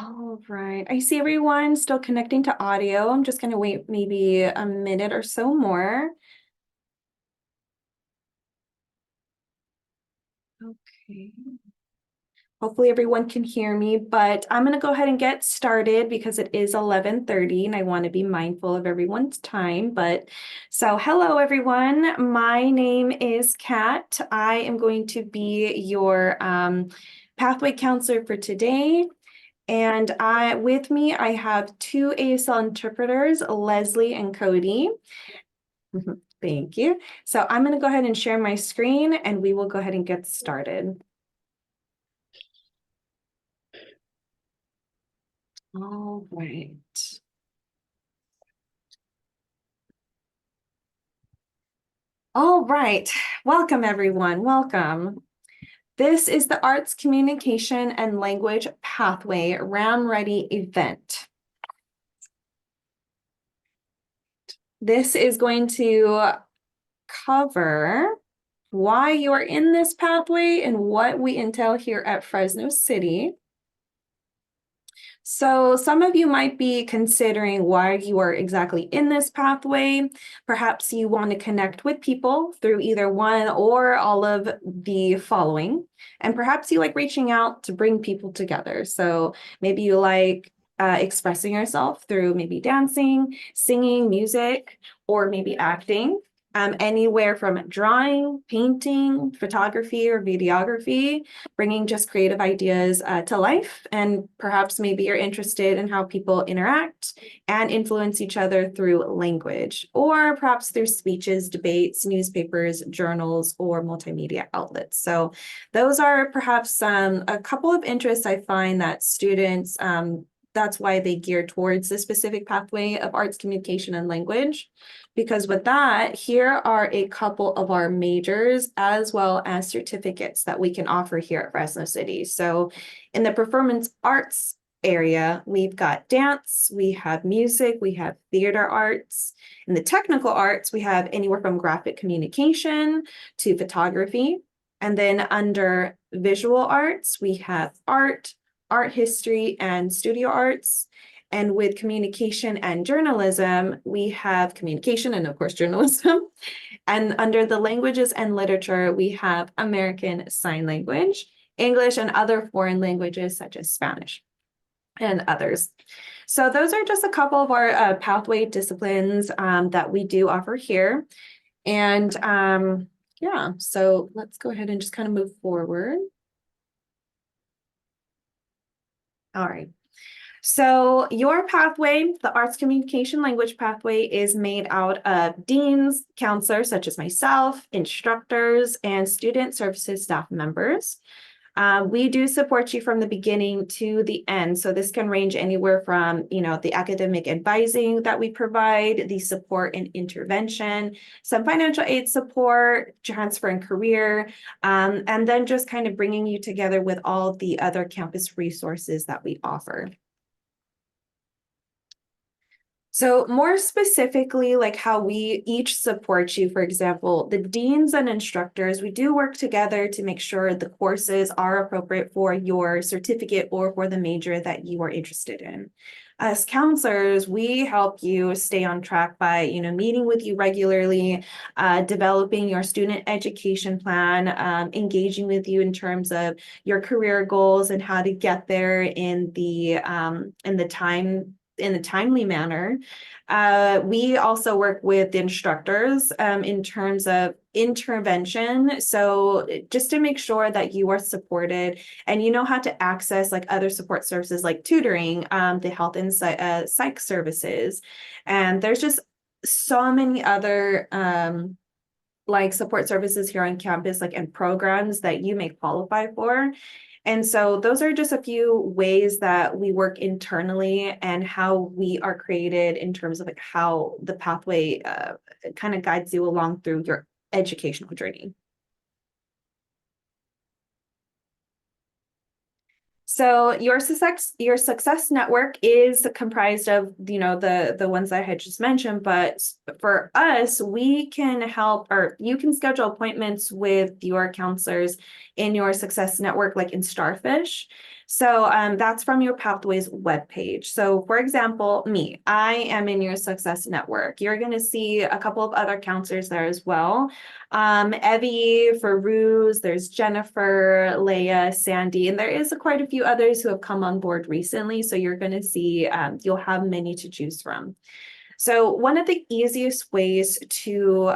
All right. I see everyone still connecting to audio. I'm just going to wait maybe a minute or so more. Okay. Hopefully everyone can hear me, but I'm going to go ahead and get started because it is 11:30 and I want to be mindful of everyone's time. So hello everyone. My name is Kat. I am going to be your pathway counselor for today. And with me, I have two ASL interpreters, Leslie and Cody. Thank you. So I'm going to go ahead and share my screen and we will go ahead and get started. All right. All right. Welcome, everyone. Welcome. This is the Arts Communication and Language Pathway Round Ready event. This is going to cover why you are in this pathway and what we entail here at Fresno City. So some of you might be considering why you are exactly in this pathway. Perhaps you want to connect with people through either one or all of the following. And perhaps you like reaching out to bring people together. So maybe you like expressing yourself through maybe dancing, singing, music, or maybe acting. Anywhere from drawing, painting, photography, or videography, bringing just creative ideas to life. And perhaps maybe you're interested in how people interact and influence each other through language, or perhaps through speeches, debates, newspapers, journals, or multimedia outlets. So those are perhaps a couple of interests I find that students that's why they gear towards the specific pathway of arts, communication, and language. Because with that, here are a couple of our majors as well as certificates that we can offer here at Fresno City. So in the performance arts area, we've got dance, we have music, we have theater arts. In the technical arts, we have anywhere from graphic communication to photography. And then under visual arts, we have art history, and studio arts. And with communication and journalism, we have communication and, of course, journalism. And under the languages and literature, we have American Sign Language, English, and other foreign languages such as Spanish and others. So those are just a couple of our pathway disciplines that we do offer here. And yeah, so let's go ahead and just kind of move forward. All right. So your pathway, the Arts Communication Language pathway, is made out of deans, counselors such as myself, instructors, and student services staff members. We do support you from the beginning to the end. So this can range anywhere from, the academic advising that we provide, the support and intervention, some financial aid support, transfer and career, and then just kind of bringing you together with all the other campus resources that we offer. So more specifically, like how we each support you, for example, the deans and instructors, we do work together to make sure the courses are appropriate for your certificate or for the major that you are interested in. As counselors, we help you stay on track by, meeting with you regularly, developing your student education plan, engaging with you in terms of your career goals and how to get there in the timely manner. We also work with instructors in terms of intervention. So just to make sure that you are supported and you know how to access like other support services like tutoring, the health and psych services. And there's just so many other like support services here on campus, like and programs that you may qualify for. And so those are just a few ways that we work internally and how we are created in terms of like how the pathway kind of guides you along through your educational journey. So your success network is comprised of, the ones I had just mentioned, but for us, we can help, or you can schedule appointments with your counselors in your success network, like in Starfish. So that's from your Pathways webpage. So for example, me, I am in your Success Network. You're going to see a couple of other counselors there as well. Evie, Farouz, there's Jennifer, Leah, Sandy, and there is quite a few others who have come on board recently. So you're going to see, you'll have many to choose from. So one of the easiest ways to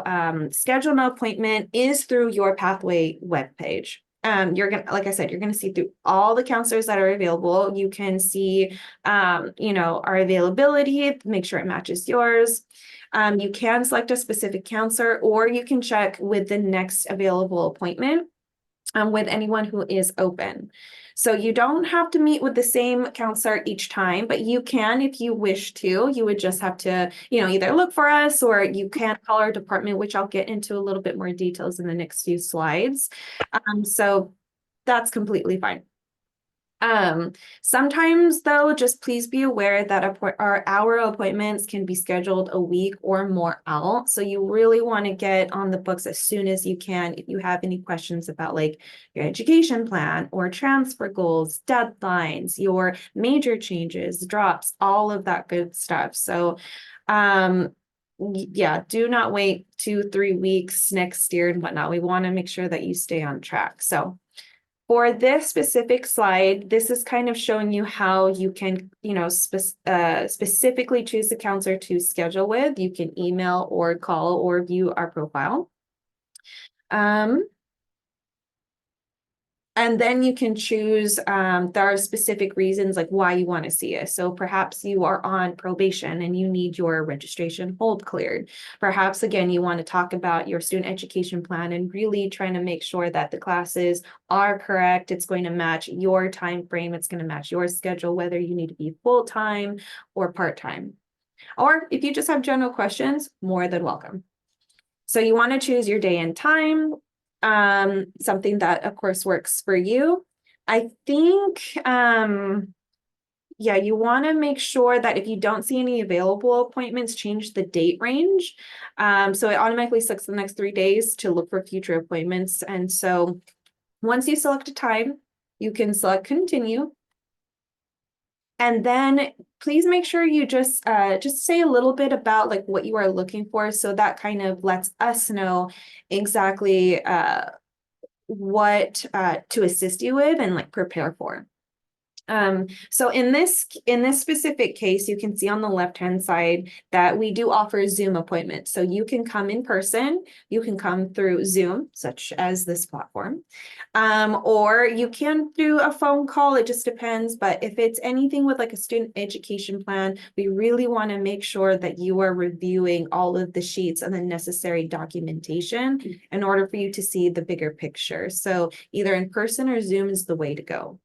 schedule an appointment is through your Pathway webpage. You're gonna, like I said, you're gonna see through all the counselors that are available. You can see, our availability, make sure it matches yours. You can select a specific counselor, or you can check with the next available appointment with anyone who is open. So you don't have to meet with the same counselor each time, but you can if you wish to. You would just have to, either look for us or you can call our department, which I'll get into a little bit more details in the next few slides. So that's completely fine. Sometimes though, just please be aware that our appointments can be scheduled a week or more out. So you really want to get on the books as soon as you can. If you have any questions about like your education plan or transfer goals, deadlines, your major changes, drops, all of that good stuff. So, yeah, do not wait 2-3 weeks next year and whatnot. We want to make sure that you stay on track. So for this specific slide, this is kind of showing you how you can, specifically choose the counselor to schedule with. You can email or call or view our profile. And then you can choose, there are specific reasons like why you want to see us. So perhaps you are on probation and you need your registration hold cleared. Perhaps, again, you want to talk about your student education plan and really trying to make sure that the classes are correct. It's going to match your time frame. It's going to match your schedule, whether you need to be full-time or part-time. Or if you just have general questions, more than welcome. So you want to choose your day and time. Something that of course works for you. I think, yeah, you want to make sure that if you don't see any available appointments, change the date range. So it automatically selects the next 3 days to look for future appointments. And so once you select a time, you can select continue. And then please make sure you just say a little bit about like what you are looking for. So that kind of lets us know exactly what to assist you with and like prepare for. So in this specific case, you can see on the left-hand side that we do offer Zoom appointments. So you can come in person, you can come through Zoom, such as this platform, or you can do a phone call. It just depends. But if it's anything with like a student education plan, we really want to make sure that you are reviewing all of the sheets and the necessary documentation in order for you to see the bigger picture. So either in person or Zoom is the way to go.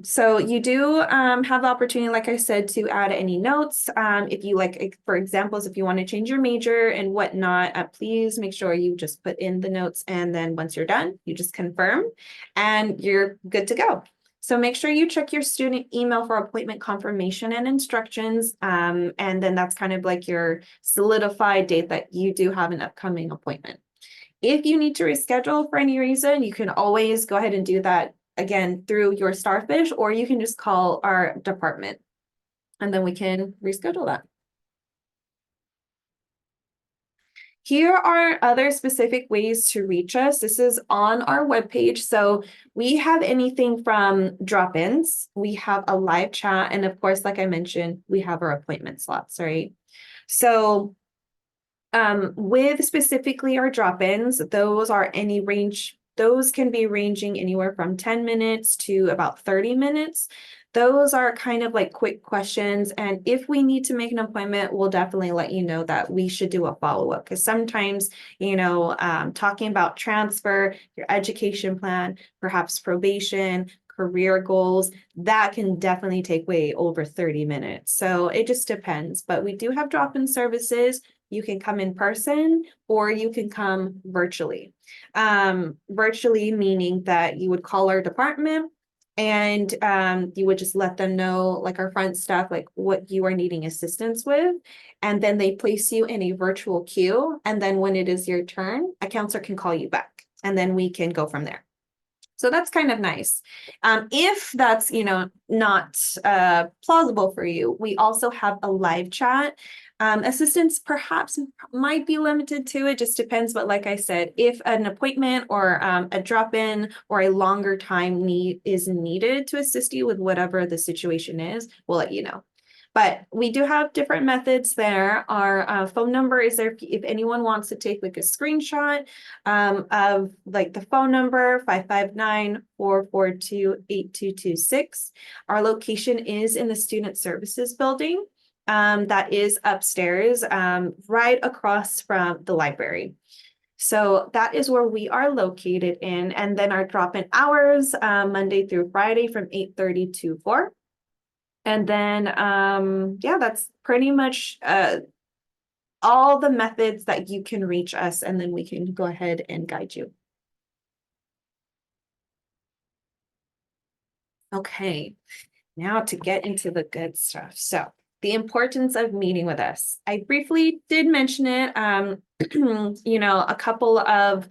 So you do have the opportunity, like I said, to add any notes. If you like, for examples, if you want to change your major and whatnot, please make sure you just put in the notes. And then once you're done, you just confirm and you're good to go. So make sure you check your student email for appointment confirmation and instructions. And then that's kind of like your solidified date that you do have an upcoming appointment. If you need to reschedule for any reason, you can always go ahead and do that again through your Starfish, or you can just call our department and then we can reschedule that. Here are other specific ways to reach us. This is on our webpage. So we have anything from drop-ins, we have a live chat, and of course, like I mentioned, we have our appointment slots, right? So with specifically our drop-ins, those can be ranging anywhere from 10 minutes to about 30 minutes. Those are kind of like quick questions. And if we need to make an appointment, we'll definitely let you know that we should do a follow-up. Because sometimes, talking about transfer, your education plan, perhaps probation, career goals, that can definitely take way over 30 minutes. So it just depends. But we do have drop-in services. You can come in person or you can come virtually. Virtually meaning that you would call our department and you would just let them know, like our front staff, like what you are needing assistance with. And then they place you in a virtual queue. And then when it is your turn, a counselor can call you back and then we can go from there. So that's kind of nice. If that's, not plausible for you, we also have a live chat. Assistance perhaps might be limited to it, just depends. But like I said, if an appointment or a drop-in or a longer time is needed to assist you with whatever the situation is, we'll let you know. But we do have different methods there. Our phone number is there if anyone wants to take like a screenshot of like the phone number 559-442-8226. Our location is in the Student Services Building. That is upstairs, right across from the library. So that is where we are located in. And then our drop-in hours, Monday through Friday from 8:30 to 4. And then, yeah, that's pretty much all the methods that you can reach us, and then we can go ahead and guide you. Okay, now to get into the good stuff. So the importance of meeting with us. I briefly did mention it, a couple of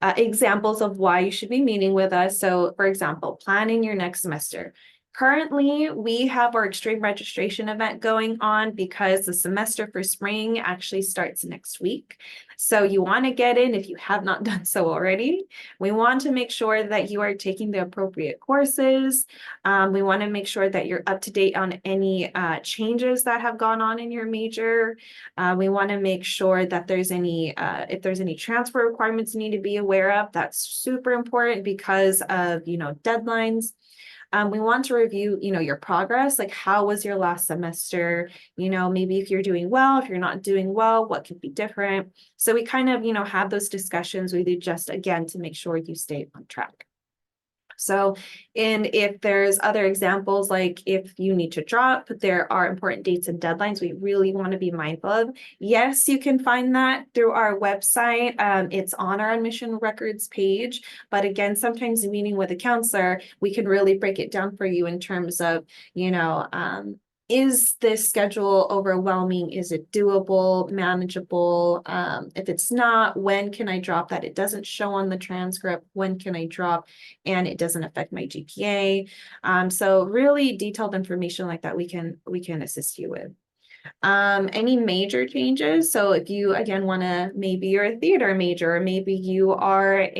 examples of why you should be meeting with us. So for example, planning your next semester. Currently, we have our extreme registration event going on because the semester for spring actually starts next week. So you want to get in if you have not done so already. We want to make sure that you are taking the appropriate courses. We want to make sure that you're up to date on any changes that have gone on in your major. We want to make sure that if there's any transfer requirements you need to be aware of. That's super important because of, deadlines. We want to review, your progress, like how was your last semester? Maybe if you're doing well, if you're not doing well, what could be different? So we kind of, have those discussions with you just again to make sure you stay on track. So, and if there's other examples, like if you need to drop, there are important dates and deadlines we really want to be mindful of. Yes, you can find that through our website. It's on our admission records page. But again, sometimes meeting with a counselor, we can really break it down for you in terms of, is this schedule overwhelming? Is it doable, manageable? If it's not, when can I drop that? It doesn't show on the transcript. When can I drop? And it doesn't affect my GPA. So really detailed information like that we can assist you with. Any major changes? So if you again want to, maybe you're a theater major, or maybe you are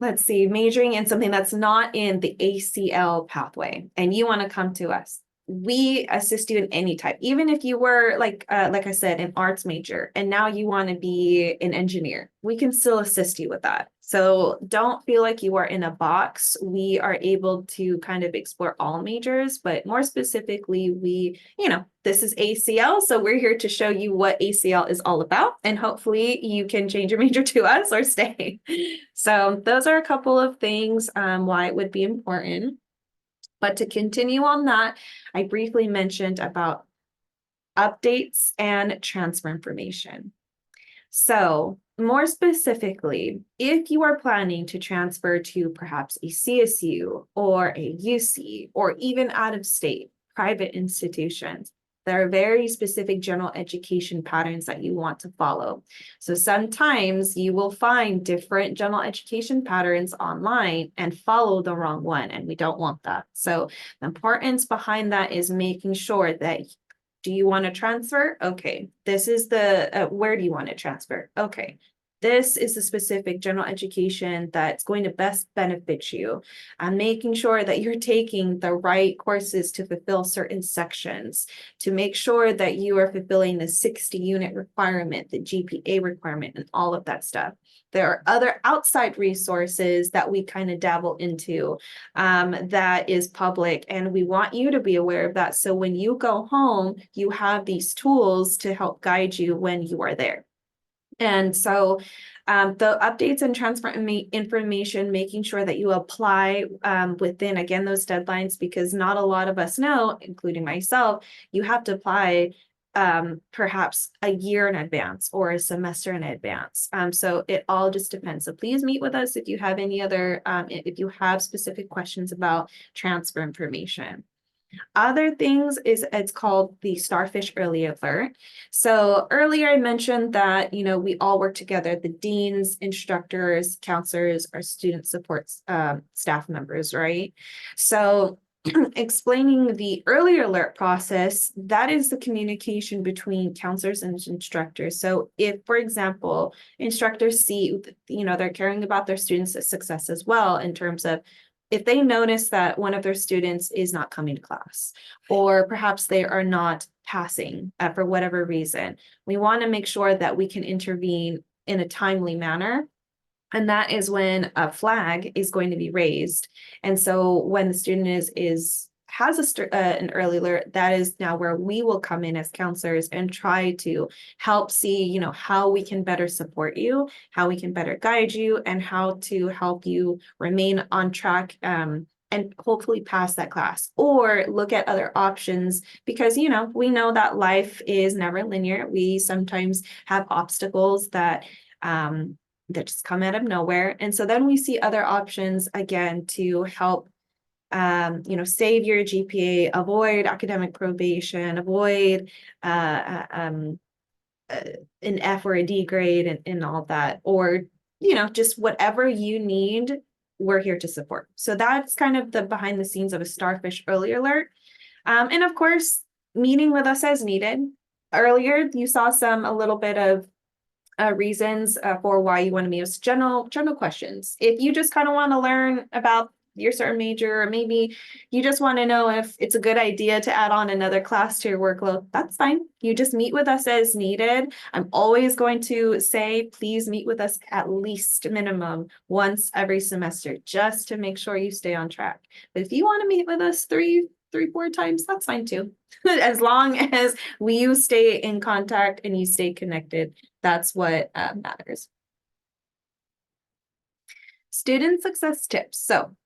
let's see, majoring in something that's not in the ACL pathway, and you want to come to us. We assist you in any type, even if you were like I said, an arts major, and now you want to be an engineer, we can still assist you with that. So don't feel like you are in a box. We are able to kind of explore all majors, but more specifically, this is ACL. So we're here to show you what ACL is all about, and hopefully you can change your major to us or stay. So those are a couple of things why it would be important. But to continue on that, I briefly mentioned about updates and transfer information. So more specifically, if you are planning to transfer to perhaps a CSU or a UC or even out of state private institutions, there are very specific general education patterns that you want to follow. So sometimes you will find different general education patterns online and follow the wrong one, and we don't want that. So the importance behind that is making sure that, do you want to transfer? Okay, this is the, where do you want to transfer? Okay, this is the specific general education that's going to best benefit you. Making sure that you're taking the right courses to fulfill certain sections, to make sure that you are fulfilling the 60 unit requirement, the GPA requirement, and all of that stuff. There are other outside resources that we kind of dabble into that is public, and we want you to be aware of that. So when you go home, you have these tools to help guide you when you are there. And so the updates and transfer information, making sure that you apply within, again, those deadlines, because not a lot of us know, including myself, you have to apply perhaps a year in advance or a semester in advance. So it all just depends. So please meet with us if you have any other, if you have specific questions about transfer information. Other things is it's called the Starfish Early Alert. So earlier I mentioned that, we all work together, the deans, instructors, counselors, our student support staff members, right? So explaining the early alert process, that is the communication between counselors and instructors. So if, for example, instructors see, they're caring about their students' success as well in terms of if they notice that one of their students is not coming to class, or perhaps they are not passing for whatever reason, we want to make sure that we can intervene in a timely manner. And that is when a flag is going to be raised. And so when the student has an early alert, that is now where we will come in as counselors and try to help see, how we can better support you, how we can better guide you, and how to help you remain on track, and hopefully pass that class or look at other options because, we know that life is never linear. We sometimes have obstacles that just come out of nowhere. And so then we see other options again to help save your GPA, avoid academic probation, avoid an F or a D grade and all that, or just whatever you need, we're here to support. So that's kind of the behind the scenes of a Starfish Early Alert. And of course, meeting with us as needed. Earlier, you saw a little bit of reasons for why you want to meet us. General questions. If you just kind of want to learn about your certain major, or maybe you just want to know if it's a good idea to add on another class to your workload, that's fine. You just meet with us as needed. I'm always going to say, please meet with us at least minimum once every semester, just to make sure you stay on track. But if you want to meet with us three, 4 times, that's fine too. As long as you stay in contact and you stay connected, that's what matters. Student success tips. So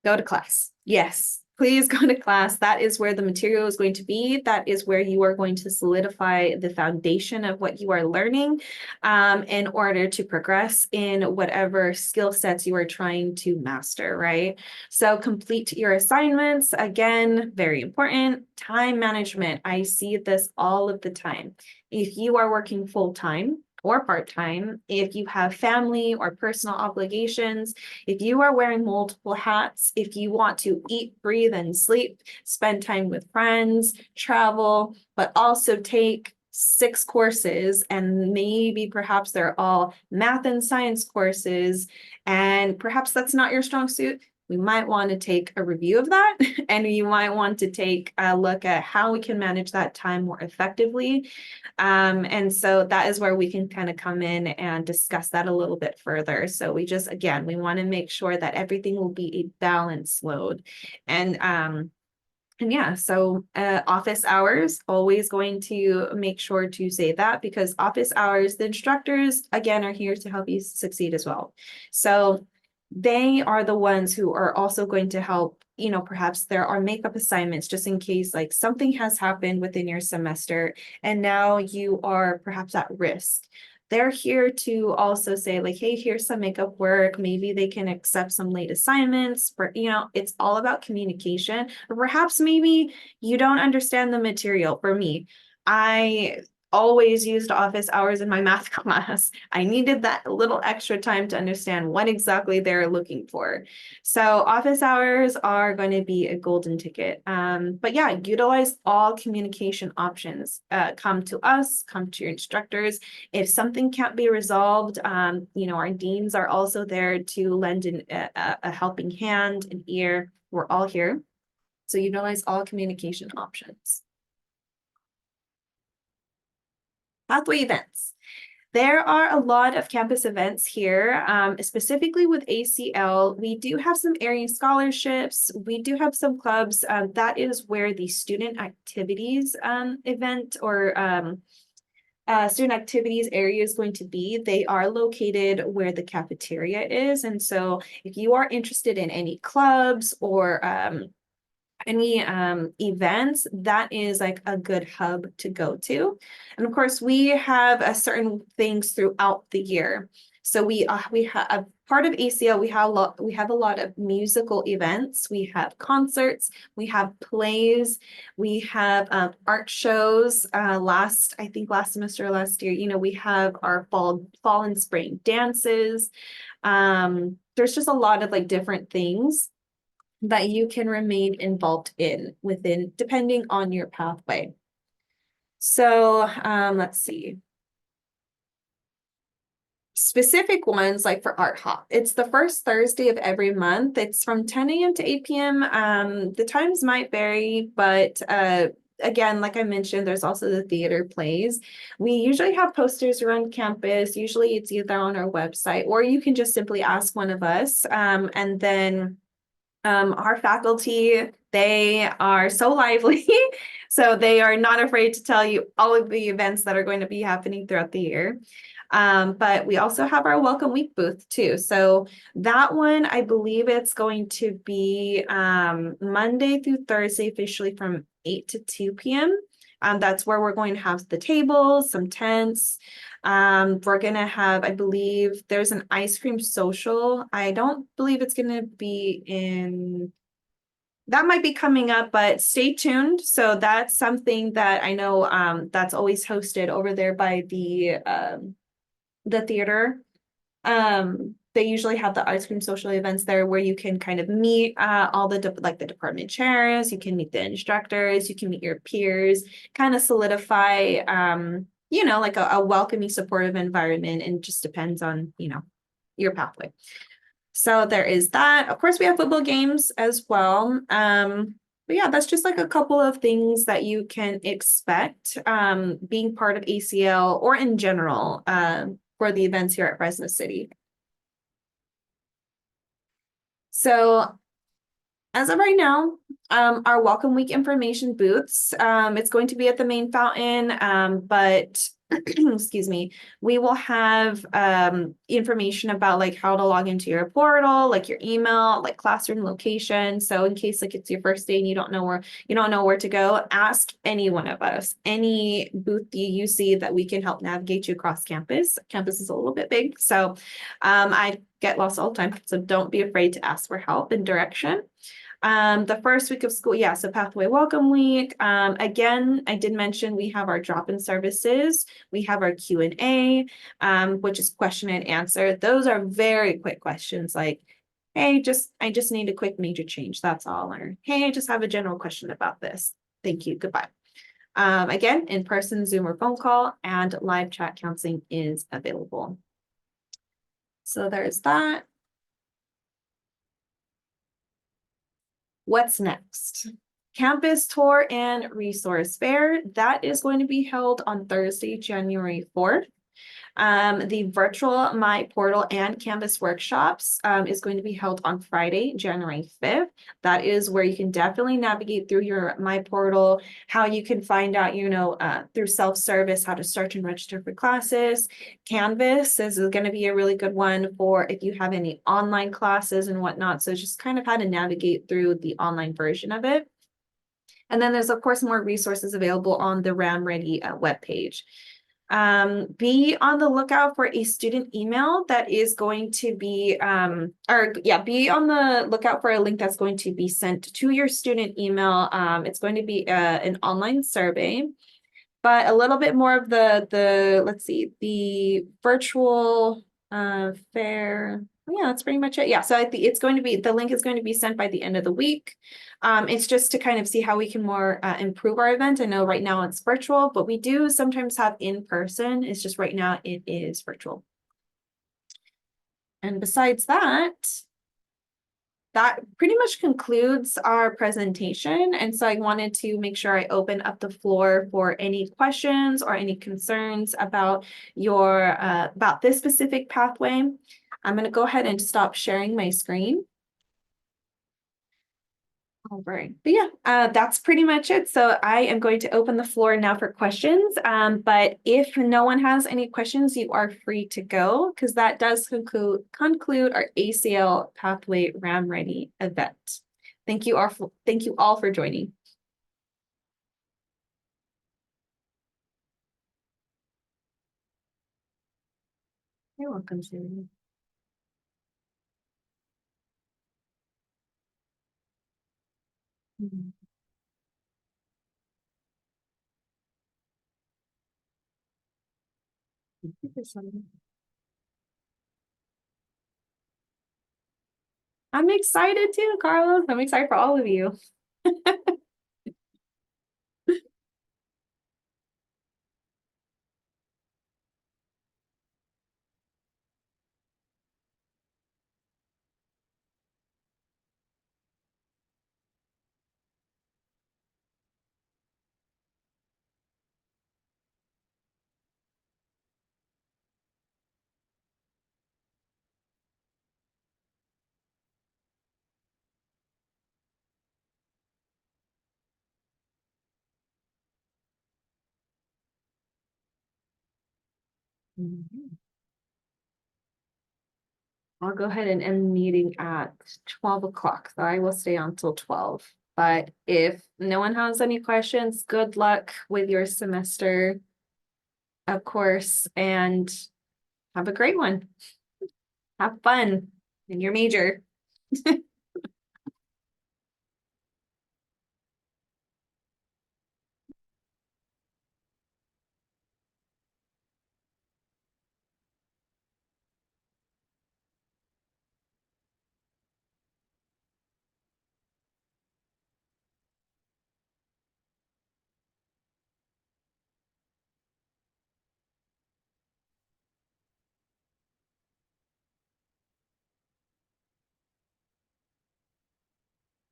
go to class. Yes, please go to class. That is where the material is going to be. That is where you are going to solidify the foundation of what you are learning in order to progress in whatever skill sets you are trying to master, right? So complete your assignments. Again, very important. Time management. I see this all of the time. If you are working full-time or part-time, if you have family or personal obligations, if you are wearing multiple hats, if you want to eat, breathe, and sleep, spend time with friends, travel, but also take 6 courses, and maybe perhaps they're all math and science courses, and perhaps that's not your strong suit, we might want to take a review of that, and you might want to take a look at how we can manage that time more effectively. And so that is where we can kind of come in and discuss that a little bit further. So we just, again, we want to make sure that everything will be a balanced load. And yeah, so office hours, always going to make sure to say that, because office hours, the instructors, again, are here to help you succeed as well. So they are the ones who are also going to help, perhaps there are makeup assignments just in case like something has happened within your semester and now you are perhaps at risk. They're here to also say like, hey, here's some makeup work. Maybe they can accept some late assignments. For, it's all about communication. Or perhaps maybe you don't understand the material. For me, I always used office hours in my math class. I needed that little extra time to understand what exactly they're looking for. So office hours are going to be a golden ticket. But yeah, utilize all communication options. Come to us, come to your instructors. If something can't be resolved, our deans are also there to lend a helping hand, an ear. We're all here. So utilize all communication options. Pathway events. There are a lot of campus events here, specifically with ACL. We do have some area scholarships. We do have some clubs. That is where the student activities event or student activities area is going to be. They are located where the cafeteria is. And so if you are interested in any clubs or any events, that is like a good hub to go to. And of course, we have certain things throughout the year. So we have part of ACL, we have a lot of musical events. We have concerts, we have plays, we have art shows. I think last semester, last year, we have our fall and spring dances. There's just a lot of like different things that you can remain involved in within, depending on your pathway. So let's see. Specific ones like for Art Hop. It's the first Thursday of every month. It's from 10 a.m. to 8 p.m. The times might vary, but again, like I mentioned, there's also the theater plays. We usually have posters around campus. Usually it's either on our website or you can just simply ask one of us. And then our faculty, they are so lively. So they are not afraid to tell you all of the events that are going to be happening throughout the year. But we also have our Welcome Week booth too. So that one, I believe it's going to be Monday through Thursday, officially from 8 to 2 p.m. That's where we're going to have the tables, some tents. We're going to have, I believe there's an ice cream social. I don't believe it's going to be that might be coming up, but stay tuned. So that's something that I know that's always hosted over there by the theater. They usually have the ice cream social events there where you can kind of meet all the like the department chairs, you can meet the instructors, you can meet your peers, kind of solidify like a welcoming, supportive environment, and just depends on, your pathway. So there is that. Of course, we have football games as well. But yeah, that's just like a couple of things that you can expect being part of ACL or in general for the events here at Fresno City. So as of right now, our Welcome Week information booths, it's going to be at the main fountain, but excuse me, we will have information about like how to log into your portal, like your email, like classroom location. So in case like it's your first day and you don't know where to go, ask any one of us, any booth you see that we can help navigate you across campus. Campus is a little bit big, so I get lost all the time. So don't be afraid to ask for help and direction. The first week of school, yeah, so Pathway Welcome Week. Again, I did mention we have our drop-in services. We have our Q&A, which is question and answer. Those are very quick questions like, hey, I just need a quick major change. That's all. Or, hey, I just have a general question about this. Thank you. Goodbye. Again, in-person, Zoom, or phone call, and live chat counseling is available. So there's that. What's next? Campus tour and resource fair. That is going to be held on Thursday, January 4th. The virtual My Portal and Canvas workshops is going to be held on Friday, January 5th. That is where you can definitely navigate through your My Portal, how you can find out, through self-service, how to start and register for classes. Canvas is going to be a really good one for if you have any online classes and whatnot. So just kind of how to navigate through the online version of it. And then there's, of course, more resources available on the RAM-Ready webpage. Be on the lookout for a student email that is going to be, be on the lookout for a link that's going to be sent to your student email. It's going to be an online survey, but a little bit more of the virtual fair. Yeah, that's pretty much it. Yeah, so the link is going to be sent by the end of the week. It's just to kind of see how we can more improve our event. I know right now it's virtual, but we do sometimes have in person. It's just right now it is virtual. And besides that pretty much concludes our presentation. And so I wanted to make sure I open up the floor for any questions or any concerns about about this specific pathway. I'm going to go ahead and stop sharing my screen. All right. But yeah, that's pretty much it. So I am going to open the floor now for questions. But if no one has any questions, you are free to go because that does conclude our ACL Pathway RAM Ready event. Thank you all for joining. You're welcome, Sherry. I'm excited too, Carlos. I'm excited for all of you. Mhm. I'll go ahead and end the meeting at 12 o'clock. So I will stay on till 12. But if no one has any questions, good luck with your semester, of course, and have a great one. Have fun in your major.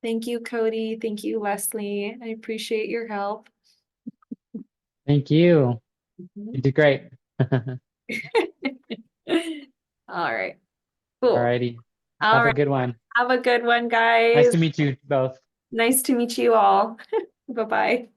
Thank you, Cody. Thank you, Leslie. I appreciate your help. Thank you. Mhm. You did great. All right. Cool. Alrighty. All Have a right. good one. Have a good one, Nice guys. to meet you both. Nice to meet you all. Bye-bye.